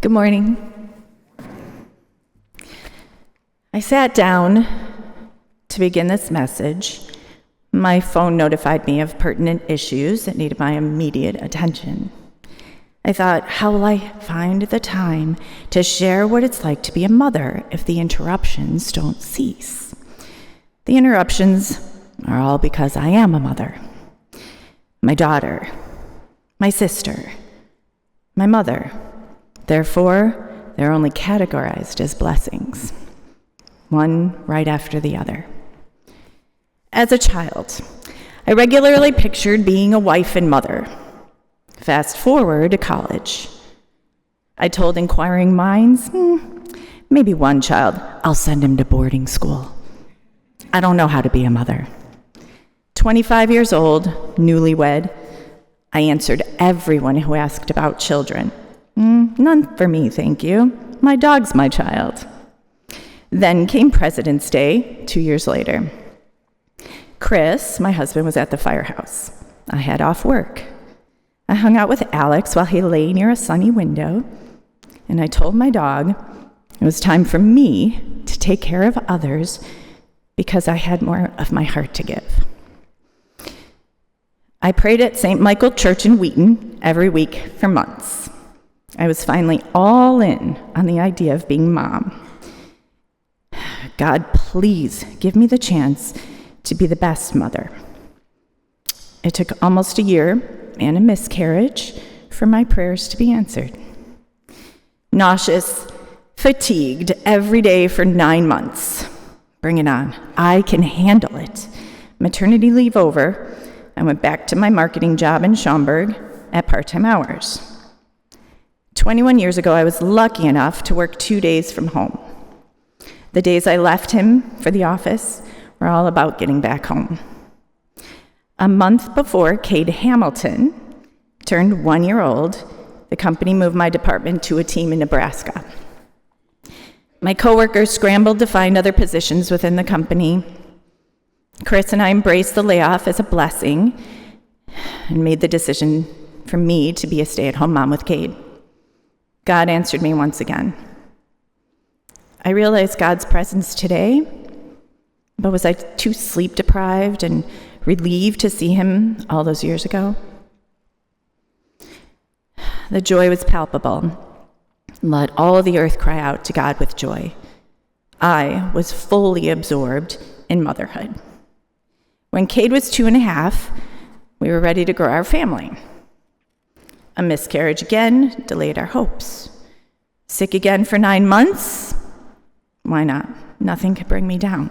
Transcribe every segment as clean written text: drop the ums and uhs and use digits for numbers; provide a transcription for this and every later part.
Good morning. I sat down to begin this message. My phone notified me of pertinent issues that needed my immediate attention. I thought, how will I find the time to share what it's like to be a mother if the interruptions don't cease? The interruptions are all because I am a mother. My daughter, my sister, my mother. Therefore, they're only categorized as blessings, one right after the other. As a child, I regularly pictured being a wife and mother. Fast forward to college. I told inquiring minds, maybe one child, I'll send him to boarding school. I don't know how to be a mother. 25 years old, newlywed, I answered everyone who asked about children. None for me, thank you. My dog's my child. Then came President's Day, 2 years later. Chris, my husband, was at the firehouse. I had off work. I hung out with Alex while he lay near a sunny window, and I told my dog it was time for me to take care of others because I had more of my heart to give. I prayed at St. Michael Church in Wheaton every week for months. I was finally all in on the idea of being mom. God, please give me the chance to be the best mother. It took almost a year and a miscarriage for my prayers to be answered. Nauseous, fatigued every day for 9 months. Bring it on. I can handle it. Maternity leave over, I went back to my marketing job in Schaumburg at part-time hours. 21 years ago, I was lucky enough to work 2 days from home. The days I left him for the office were all about getting back home. A month before Cade Hamilton turned 1 year old, the company moved my department to a team in Nebraska. My coworkers scrambled to find other positions within the company. Chris and I embraced the layoff as a blessing and made the decision for me to be a stay-at-home mom with Cade. God answered me once again. I realized God's presence today, but was I too sleep-deprived and relieved to see him all those years ago? The joy was palpable. Let all the earth cry out to God with joy. I was fully absorbed in motherhood. When Cade was 2.5, we were ready to grow our family. A miscarriage again delayed our hopes. Sick again for 9 months? Why not? Nothing could bring me down.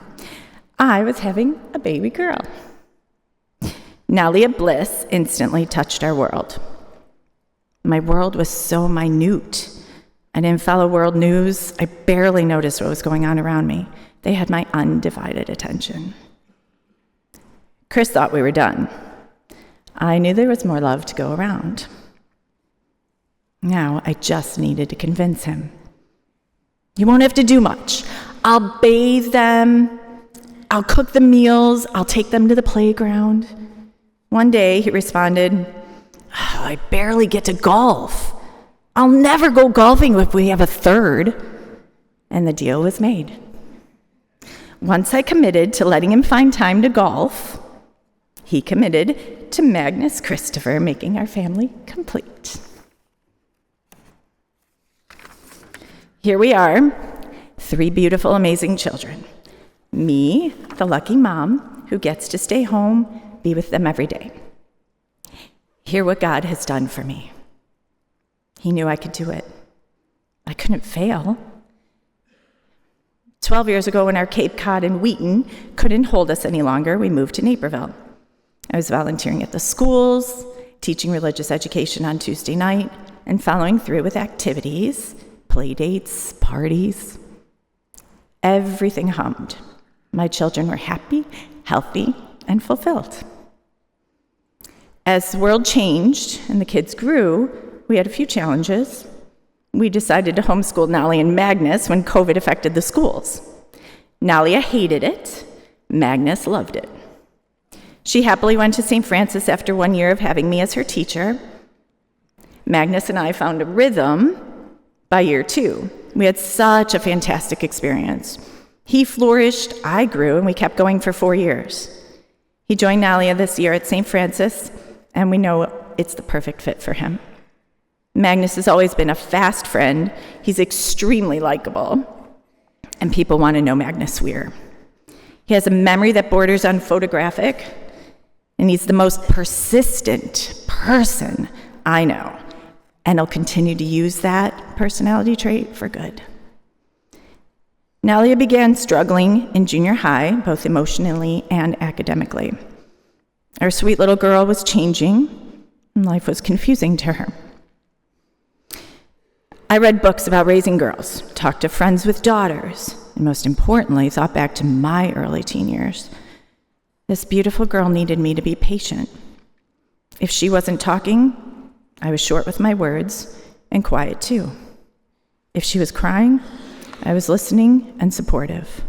I was having a baby girl. Nalia Bliss instantly touched our world. My world was so minute. I didn't follow world news. I barely noticed what was going on around me. They had my undivided attention. Chris thought we were done. I knew there was more love to go around. Now I just needed to convince him. You won't have to do much. I'll bathe them. I'll cook the meals. I'll take them to the playground. One day he responded, I barely get to golf. I'll never go golfing if we have a third. And the deal was made. Once I committed to letting him find time to golf, he committed to Magnus Christopher making our family complete. Here we are, 3 beautiful, amazing children. Me, the lucky mom who gets to stay home, be with them every day. Hear what God has done for me. He knew I could do it. I couldn't fail. 12 years ago, when our Cape Cod and Wheaton couldn't hold us any longer, we moved to Naperville. I was volunteering at the schools, teaching religious education on Tuesday night, and following through with activities, play dates, parties. Everything hummed. My children were happy, healthy, and fulfilled. As the world changed and the kids grew, we had a few challenges. We decided to homeschool Nolly and Magnus when COVID affected the schools. Nalia hated it. Magnus loved it. She happily went to St. Francis after 1 year of having me as her teacher. Magnus and I found a rhythm By year 2, we had such a fantastic experience. He flourished, I grew, and we kept going for 4 years. He joined Nalia this year at St. Francis, and we know it's the perfect fit for him. Magnus has always been a fast friend. He's extremely likable, and people want to know Magnus Weir. He has a memory that borders on photographic, and he's the most persistent person I know, and he'll continue to use that personality trait for good. Nalia began struggling in junior high, both emotionally and academically. Our sweet little girl was changing, and life was confusing to her. I read books about raising girls, talked to friends with daughters, and most importantly, thought back to my early teen years. This beautiful girl needed me to be patient. If she wasn't talking, I was short with my words and quiet too. If she was crying, I was listening and supportive.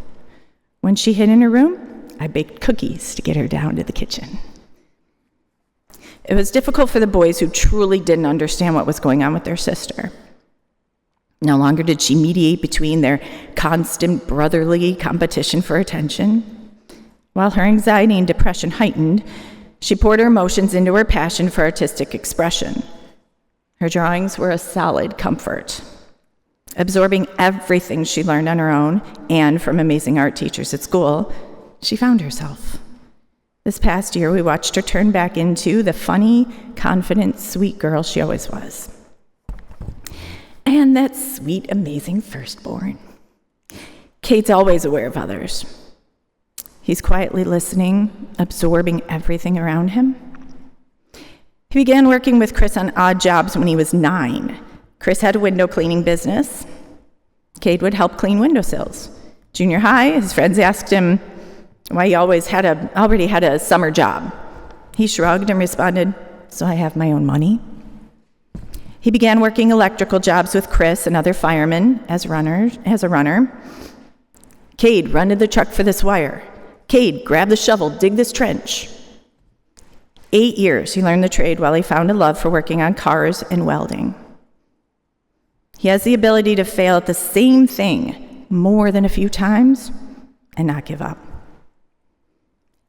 When she hid in her room, I baked cookies to get her down to the kitchen. It was difficult for the boys who truly didn't understand what was going on with their sister. No longer did she mediate between their constant brotherly competition for attention. While her anxiety and depression heightened, she poured her emotions into her passion for artistic expression. Her drawings were a solid comfort. Absorbing everything she learned on her own and from amazing art teachers at school, she found herself. This past year, we watched her turn back into the funny, confident, sweet girl she always was. And that sweet, amazing firstborn. Kate's always aware of others. He's quietly listening, absorbing everything around him. He began working with Chris on odd jobs when he was 9. Chris had a window cleaning business. Kate would help clean windowsills. Junior high, his friends asked him why he already had a summer job. He shrugged and responded, "So I have my own money." He began working electrical jobs with Chris and other firemen as a runner. Cade, run to the truck for this wire. Cade, grab the shovel, dig this trench. 8 years he learned the trade while he found a love for working on cars and welding. He has the ability to fail at the same thing more than a few times and not give up.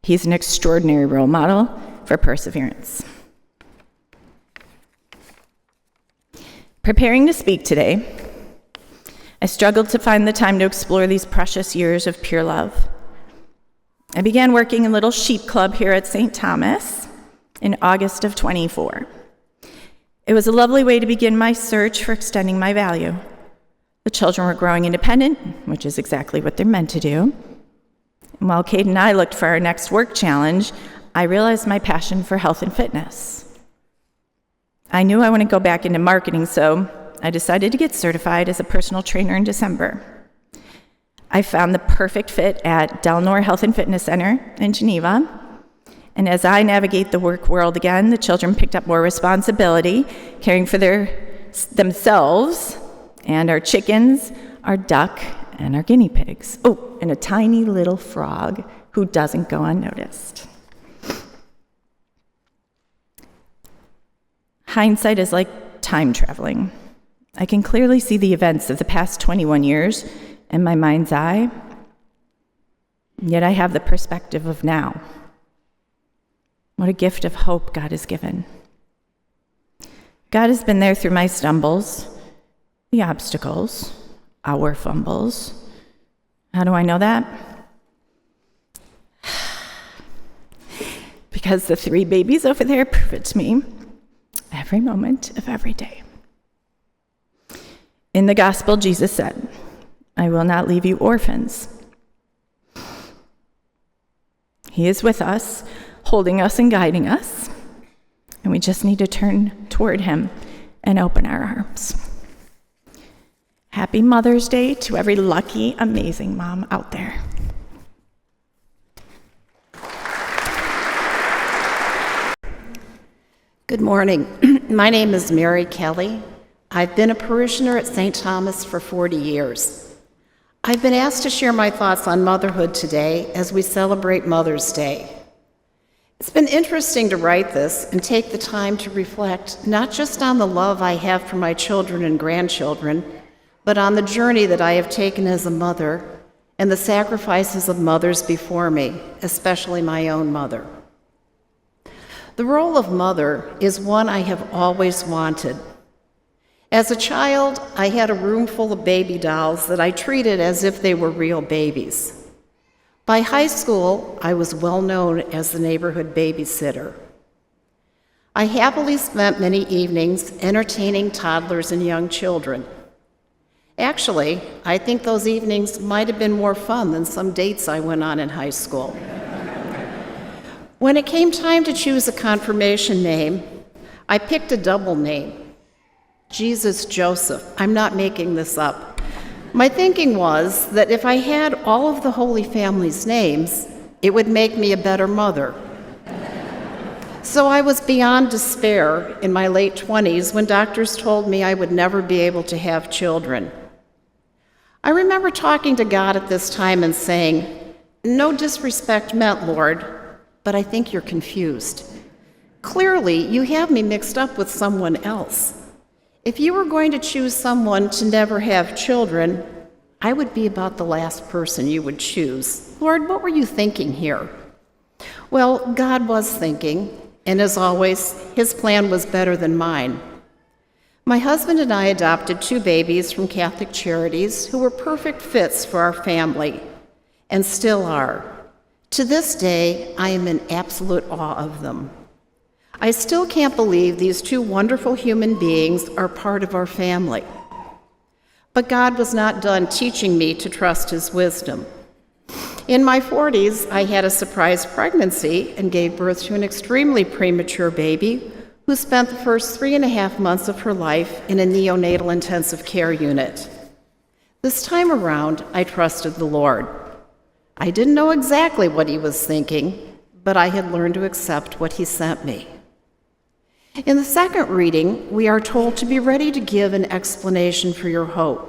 He's an extraordinary role model for perseverance. Preparing to speak today, I struggled to find the time to explore these precious years of pure love. I began working in a little sheep club here at St. Thomas in August of 24. It was a lovely way to begin my search for extending my value. The children were growing independent, which is exactly what they're meant to do. And while Kate and I looked for our next work challenge, I realized my passion for health and fitness. I knew I wanted to go back into marketing, so I decided to get certified as a personal trainer in December. I found the perfect fit at Del Nor Health and Fitness Center in Geneva. And as I navigate the work world again, the children picked up more responsibility, caring for themselves and our chickens, our duck, and our guinea pigs. Oh, and a tiny little frog who doesn't go unnoticed. Hindsight is like time traveling. I can clearly see the events of the past 21 years in my mind's eye, yet I have the perspective of now. What a gift of hope God has given. God has been there through my stumbles, the obstacles, our fumbles. How do I know that? Because the 3 babies over there prove it to me every moment of every day. In the gospel, Jesus said, "I will not leave you orphans." He is with us, holding us and guiding us, and we just need to turn toward him and open our arms. Happy Mother's Day to every lucky, amazing mom out there. Good morning. My name is Mary Kelly. I've been a parishioner at St. Thomas for 40 years. I've been asked to share my thoughts on motherhood today as we celebrate Mother's Day. It's been interesting to write this and take the time to reflect not just on the love I have for my children and grandchildren, but on the journey that I have taken as a mother and the sacrifices of mothers before me, especially my own mother. The role of mother is one I have always wanted. As a child, I had a room full of baby dolls that I treated as if they were real babies. By high school, I was well known as the neighborhood babysitter. I happily spent many evenings entertaining toddlers and young children. Actually, I think those evenings might have been more fun than some dates I went on in high school. When it came time to choose a confirmation name, I picked a double name, Jesus Joseph. I'm not making this up. My thinking was that if I had all of the Holy Family's names, it would make me a better mother. So I was beyond despair in my late 20s when doctors told me I would never be able to have children. I remember talking to God at this time and saying, "No disrespect meant, Lord, but I think you're confused. Clearly, you have me mixed up with someone else. If you were going to choose someone to never have children, I would be about the last person you would choose. Lord, what were you thinking here?" Well, God was thinking, and as always, his plan was better than mine. My husband and I adopted 2 babies from Catholic Charities who were perfect fits for our family, and still are. To this day, I am in absolute awe of them. I still can't believe these 2 wonderful human beings are part of our family. But God was not done teaching me to trust his wisdom. In my 40s, I had a surprise pregnancy and gave birth to an extremely premature baby who spent the first 3.5 months of her life in a neonatal intensive care unit. This time around, I trusted the Lord. I didn't know exactly what he was thinking, but I had learned to accept what he sent me. In the second reading, we are told to be ready to give an explanation for your hope.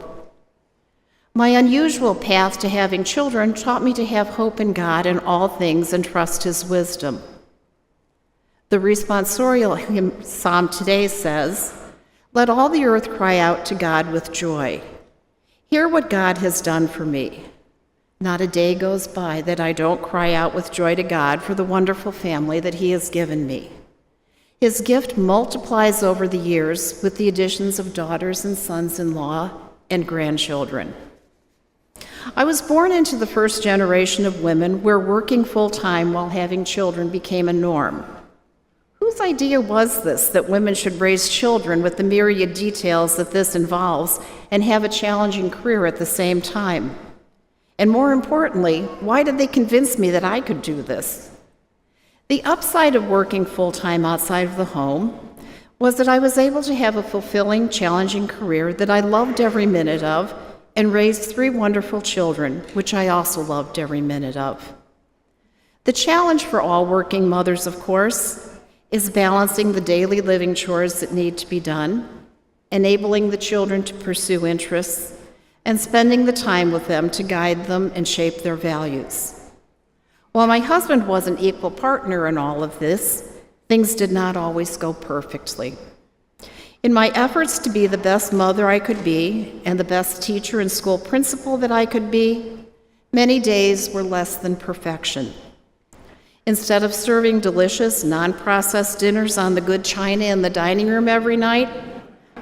My unusual path to having children taught me to have hope in God in all things and trust his wisdom. The responsorial hymn psalm today says, "Let all the earth cry out to God with joy. Hear what God has done for me. Not a day goes by that I don't cry out with joy to God for the wonderful family that he has given me. His gift multiplies over the years with the additions of daughters and sons-in-law and grandchildren." I was born into the first generation of women where working full-time while having children became a norm. Whose idea was this, that women should raise children with the myriad details that this involves and have a challenging career at the same time? And more importantly, why did they convince me that I could do this? The upside of working full-time outside of the home was that I was able to have a fulfilling, challenging career that I loved every minute of and raised 3 wonderful children, which I also loved every minute of. The challenge for all working mothers, of course, is balancing the daily living chores that need to be done, enabling the children to pursue interests, and spending the time with them to guide them and shape their values. While my husband was an equal partner in all of this, things did not always go perfectly. In my efforts to be the best mother I could be and the best teacher and school principal that I could be, many days were less than perfection. Instead of serving delicious, non-processed dinners on the good china in the dining room every night,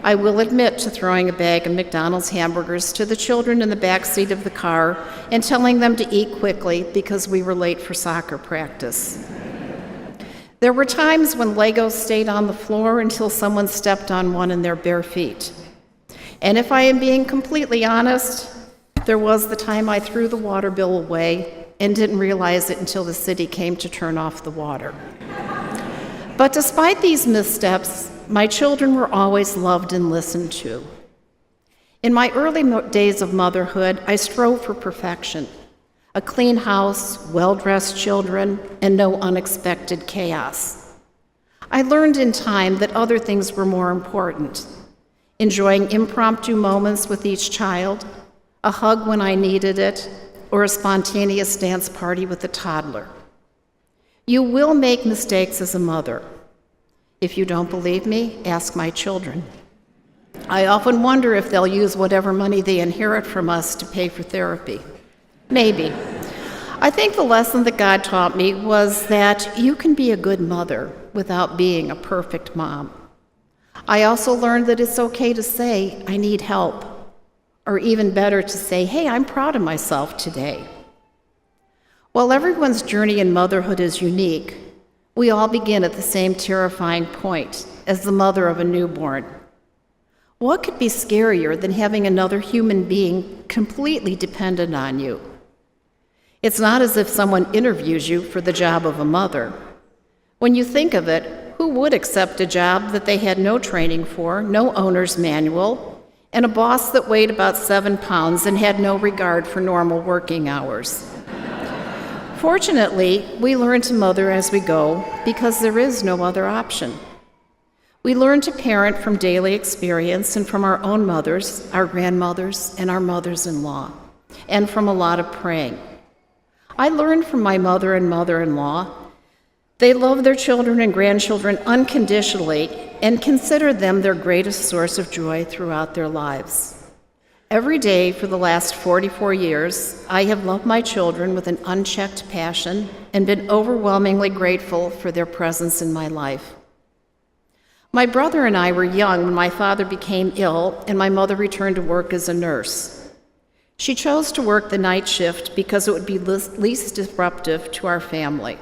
I will admit to throwing a bag of McDonald's hamburgers to the children in the back seat of the car and telling them to eat quickly because we were late for soccer practice. There were times when Legos stayed on the floor until someone stepped on one in their bare feet. And if I am being completely honest, there was the time I threw the water bill away and didn't realize it until the city came to turn off the water. But despite these missteps, my children were always loved and listened to. In my early days of motherhood, I strove for perfection. A clean house, well-dressed children, and no unexpected chaos. I learned in time that other things were more important. Enjoying impromptu moments with each child, a hug when I needed it, or a spontaneous dance party with a toddler. You will make mistakes as a mother. If you don't believe me, ask my children. I often wonder if they'll use whatever money they inherit from us to pay for therapy. Maybe. I think the lesson that God taught me was that you can be a good mother without being a perfect mom. I also learned that it's okay to say, I need help, or even better to say, hey, I'm proud of myself today. While everyone's journey in motherhood is unique, we all begin at the same terrifying point as the mother of a newborn. What could be scarier than having another human being completely dependent on you? It's not as if someone interviews you for the job of a mother. When you think of it, who would accept a job that they had no training for, no owner's manual, and a boss that weighed about 7 pounds and had no regard for normal working hours? Fortunately, we learn to mother as we go because there is no other option. We learn to parent from daily experience and from our own mothers, our grandmothers, and our mothers-in-law, and from a lot of praying. I learned from my mother and mother-in-law. They love their children and grandchildren unconditionally and consider them their greatest source of joy throughout their lives. Every day for the last 44 years, I have loved my children with an unchecked passion and been overwhelmingly grateful for their presence in my life. My brother and I were young when my father became ill and my mother returned to work as a nurse. She chose to work the night shift because it would be least disruptive to our family.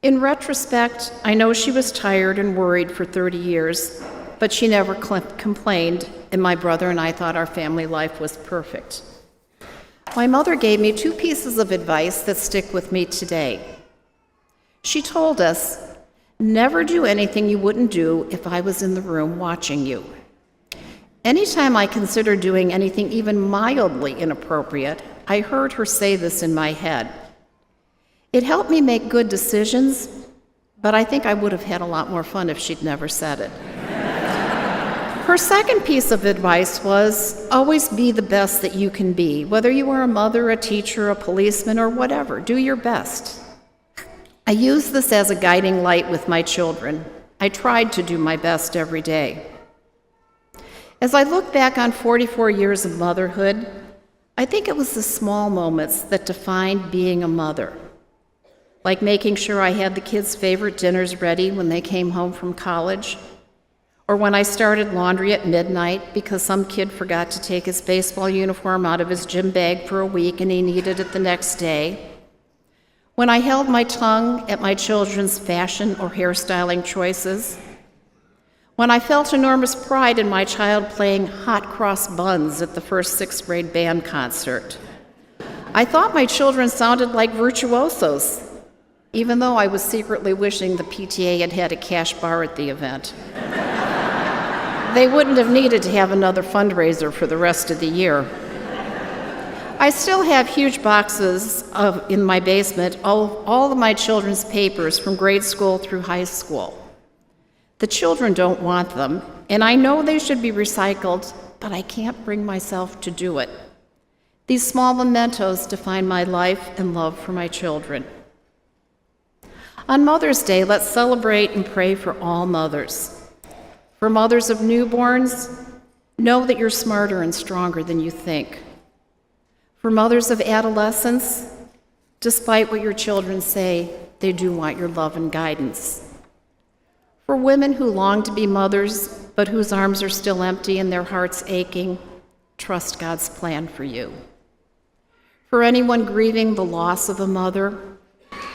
In retrospect, I know she was tired and worried for 30 years, but she never complained, and my brother and I thought our family life was perfect. My mother gave me 2 pieces of advice that stick with me today. She told us, never do anything you wouldn't do if I was in the room watching you. Anytime I considered doing anything even mildly inappropriate, I heard her say this in my head. It helped me make good decisions, but I think I would have had a lot more fun if she'd never said it. Her second piece of advice was, always be the best that you can be. Whether you are a mother, a teacher, a policeman, or whatever, do your best. I use this as a guiding light with my children. I tried to do my best every day. As I look back on 44 years of motherhood, I think it was the small moments that defined being a mother, like making sure I had the kids' favorite dinners ready when they came home from college, or when I started laundry at midnight because some kid forgot to take his baseball uniform out of his gym bag for a week and he needed it the next day, when I held my tongue at my children's fashion or hairstyling choices, when I felt enormous pride in my child playing hot cross buns at the first 6th grade band concert. I thought my children sounded like virtuosos, even though I was secretly wishing the PTA had had a cash bar at the event. They wouldn't have needed to have another fundraiser for the rest of the year. I still have huge boxes in my basement, all of my children's papers from grade school through high school. The children don't want them, and I know they should be recycled, but I can't bring myself to do it. These small mementos define my life and love for my children. On Mother's Day, let's celebrate and pray for all mothers. For mothers of newborns, know that you're smarter and stronger than you think. For mothers of adolescents, despite what your children say, they do want your love and guidance. For women who long to be mothers, but whose arms are still empty and their hearts aching, trust God's plan for you. For anyone grieving the loss of a mother,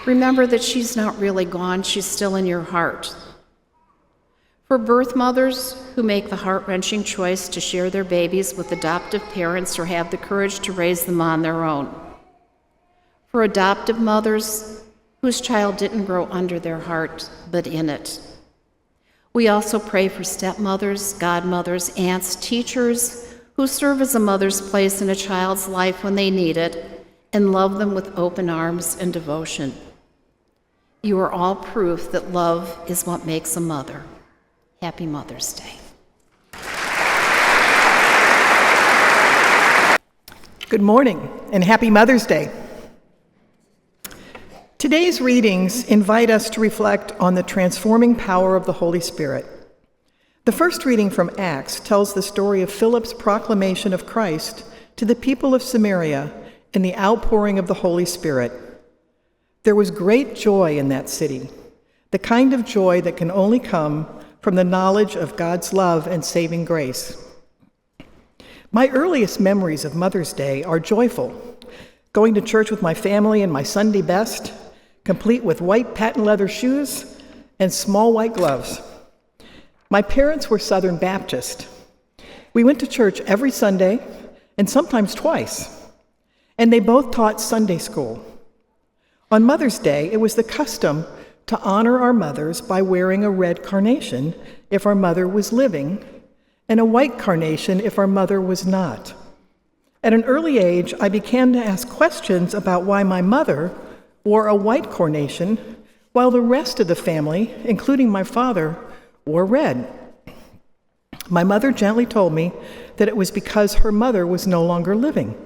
remember that she's not really gone, she's still in your heart. For birth mothers who make the heart-wrenching choice to share their babies with adoptive parents or have the courage to raise them on their own. For adoptive mothers whose child didn't grow under their heart, but in it. We also pray for stepmothers, godmothers, aunts, teachers who serve as a mother's place in a child's life when they need it and love them with open arms and devotion. You are all proof that love is what makes a mother. Happy Mother's Day. Good morning and happy Mother's Day. Today's readings invite us to reflect on the transforming power of the Holy Spirit. The first reading from Acts tells the story of Philip's proclamation of Christ to the people of Samaria and the outpouring of the Holy Spirit. There was great joy in that city, the kind of joy that can only come from the knowledge of God's love and saving grace. My earliest memories of Mother's Day are joyful, going to church with my family in my Sunday best, complete with white patent leather shoes and small white gloves. My parents were Southern Baptist. We went to church every Sunday and sometimes twice, and they both taught Sunday school. On Mother's Day, it was the custom to honor our mothers by wearing a red carnation if our mother was living, and a white carnation if our mother was not. At an early age, I began to ask questions about why my mother wore a white carnation while the rest of the family, including my father, wore red. My mother gently told me that it was because her mother was no longer living.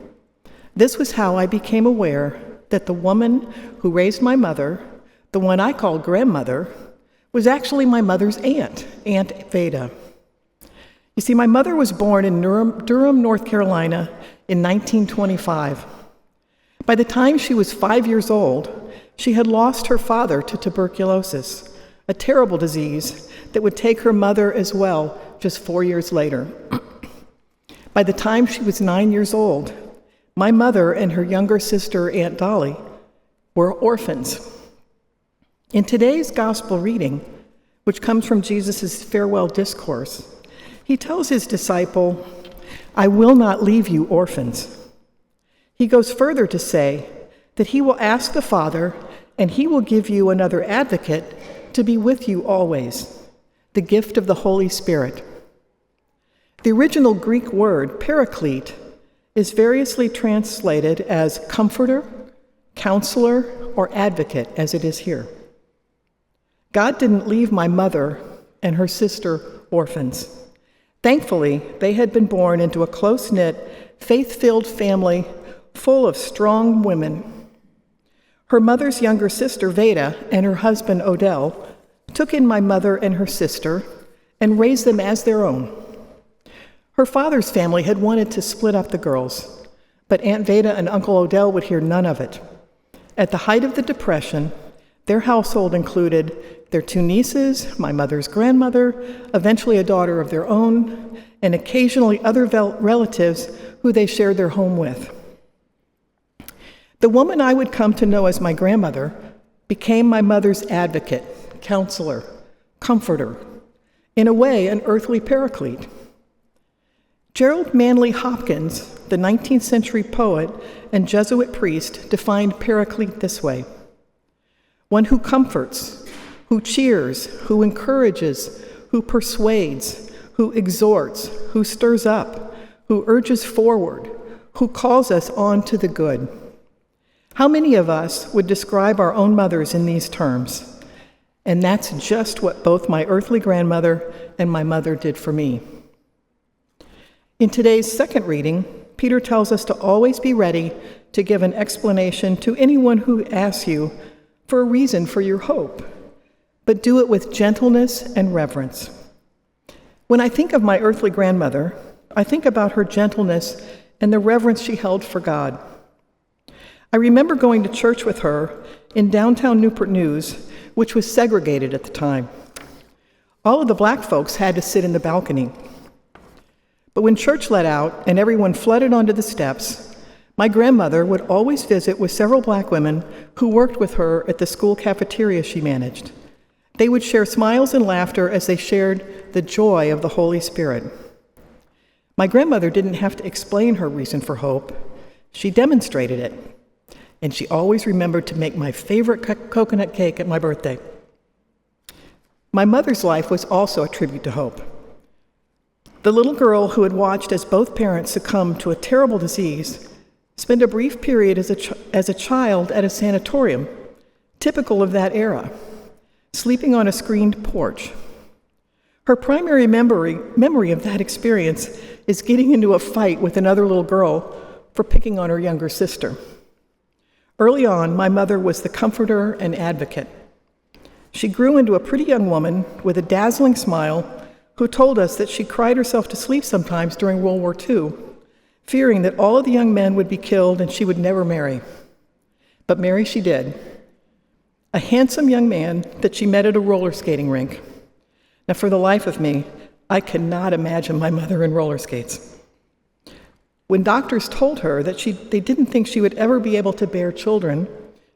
This was how I became aware that the woman who raised my mother, the one I called grandmother, was actually my mother's aunt, Aunt Veda. You see, my mother was born in Durham, North Carolina in 1925. By the time she was 5 years old, she had lost her father to tuberculosis, a terrible disease that would take her mother as well just 4 years later. By the time she was 9 years old, my mother and her younger sister, Aunt Dolly, were orphans. In today's gospel reading, which comes from Jesus' farewell discourse, he tells his disciple, "I will not leave you orphans." He goes further to say that he will ask the Father, and he will give you another advocate to be with you always, the gift of the Holy Spirit. The original Greek word, paraclete, is variously translated as comforter, counselor, or advocate, as it is here. God didn't leave my mother and her sister orphans. Thankfully, they had been born into a close-knit, faith-filled family full of strong women. Her mother's younger sister, Veda, and her husband, Odell, took in my mother and her sister and raised them as their own. Her father's family had wanted to split up the girls, but Aunt Veda and Uncle Odell would hear none of it. At the height of the Depression, their household included their two nieces, my mother's grandmother, eventually a daughter of their own, and occasionally other relatives who they shared their home with. The woman I would come to know as my grandmother became my mother's advocate, counselor, comforter, in a way, an earthly paraclete. Gerald Manley Hopkins, the 19th century poet and Jesuit priest, defined paraclete this way: one who comforts, who cheers, who encourages, who persuades, who exhorts, who stirs up, who urges forward, who calls us on to the good. How many of us would describe our own mothers in these terms? And that's just what both my earthly grandmother and my mother did for me. In today's second reading, Peter tells us to always be ready to give an explanation to anyone who asks you for a reason for your hope, but do it with gentleness and reverence. When I think of my earthly grandmother, I think about her gentleness and the reverence she held for God. I remember going to church with her in downtown Newport News, which was segregated at the time. All of the black folks had to sit in the balcony. But when church let out and everyone flooded onto the steps, my grandmother would always visit with several black women who worked with her at the school cafeteria she managed. They would share smiles and laughter as they shared the joy of the Holy Spirit. My grandmother didn't have to explain her reason for hope. She demonstrated it. And she always remembered to make my favorite coconut cake at my birthday. My mother's life was also a tribute to hope. The little girl who had watched as both parents succumbed to a terrible disease spent a brief period as a child at a sanatorium, typical of that era, sleeping on a screened porch. Her primary memory of that experience is getting into a fight with another little girl for picking on her younger sister. Early on, my mother was the comforter and advocate. She grew into a pretty young woman with a dazzling smile who told us that she cried herself to sleep sometimes during World War II, fearing that all of the young men would be killed and she would never marry. But marry she did. A handsome young man that she met at a roller skating rink. Now, for the life of me, I cannot imagine my mother in roller skates. When doctors told her that they didn't think she would ever be able to bear children,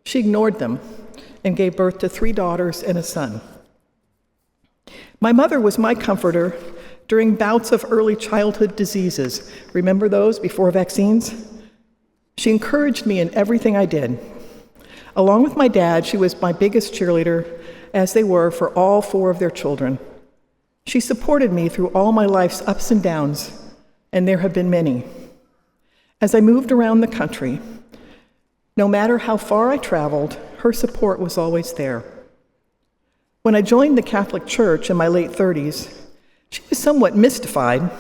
she ignored them and gave birth to 3 daughters and a son. My mother was my comforter during bouts of early childhood diseases. Remember those before vaccines? She encouraged me in everything I did. Along with my dad, she was my biggest cheerleader, as they were for all 4 of their children. She supported me through all my life's ups and downs, and there have been many. As I moved around the country, no matter how far I traveled, her support was always there. When I joined the Catholic Church in my late 30s, she was somewhat mystified,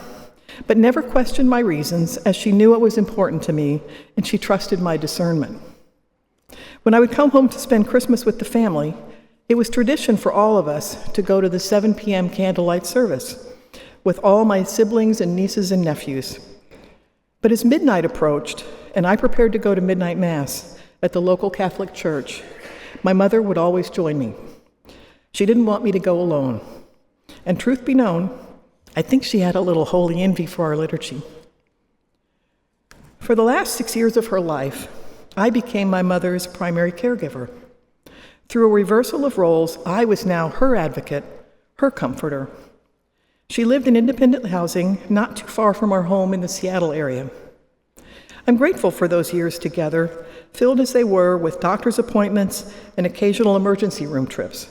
but never questioned my reasons, as she knew what was important to me, and she trusted my discernment. When I would come home to spend Christmas with the family, it was tradition for all of us to go to the 7 p.m. candlelight service with all my siblings and nieces and nephews. But as midnight approached, and I prepared to go to midnight mass at the local Catholic church, my mother would always join me. She didn't want me to go alone. And truth be known, I think she had a little holy envy for our liturgy. For the last 6 years of her life, I became my mother's primary caregiver. Through a reversal of roles, I was now her advocate, her comforter. She lived in independent housing not too far from our home in the Seattle area. I'm grateful for those years together, filled as they were with doctor's appointments and occasional emergency room trips.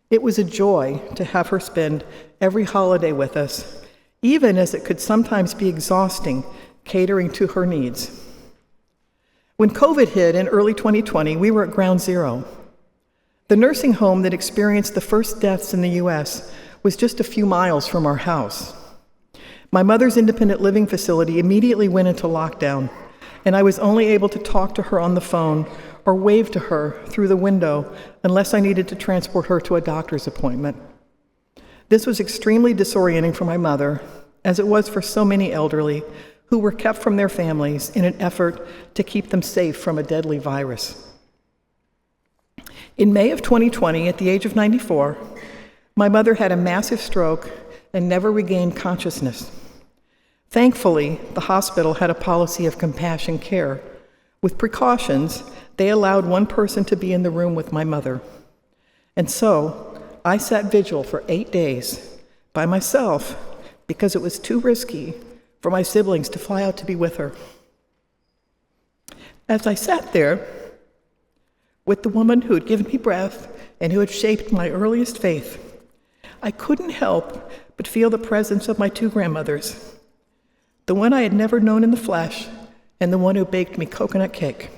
It was a joy to have her spend every holiday with us, even as it could sometimes be exhausting catering to her needs. When COVID hit in early 2020, we were at ground zero. The nursing home that experienced the first deaths in the U.S. was just a few miles from our house. My mother's independent living facility immediately went into lockdown, and I was only able to talk to her on the phone or wave to her through the window unless I needed to transport her to a doctor's appointment. This was extremely disorienting for my mother, as it was for so many elderly who were kept from their families in an effort to keep them safe from a deadly virus. In May of 2020, at the age of 94, my mother had a massive stroke and never regained consciousness. Thankfully, the hospital had a policy of compassion care. With precautions, they allowed one person to be in the room with my mother. And so, I sat vigil for 8 days by myself because it was too risky for my siblings to fly out to be with her. As I sat there with the woman who had given me breath and who had shaped my earliest faith, I couldn't help but feel the presence of my 2 grandmothers, the one I had never known in the flesh and the one who baked me coconut cake.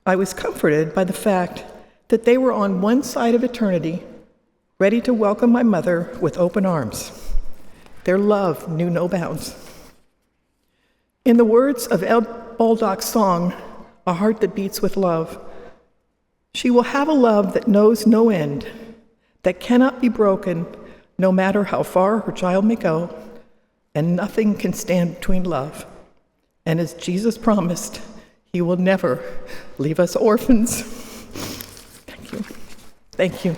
I was comforted by the fact that they were on one side of eternity, ready to welcome my mother with open arms. Their love knew no bounds. In the words of Ed Baldock's song, "A Heart That Beats with Love," she will have a love that knows no end, that cannot be broken, no matter how far her child may go, and nothing can stand between love. And as Jesus promised, he will never leave us orphans. Thank you. Thank you.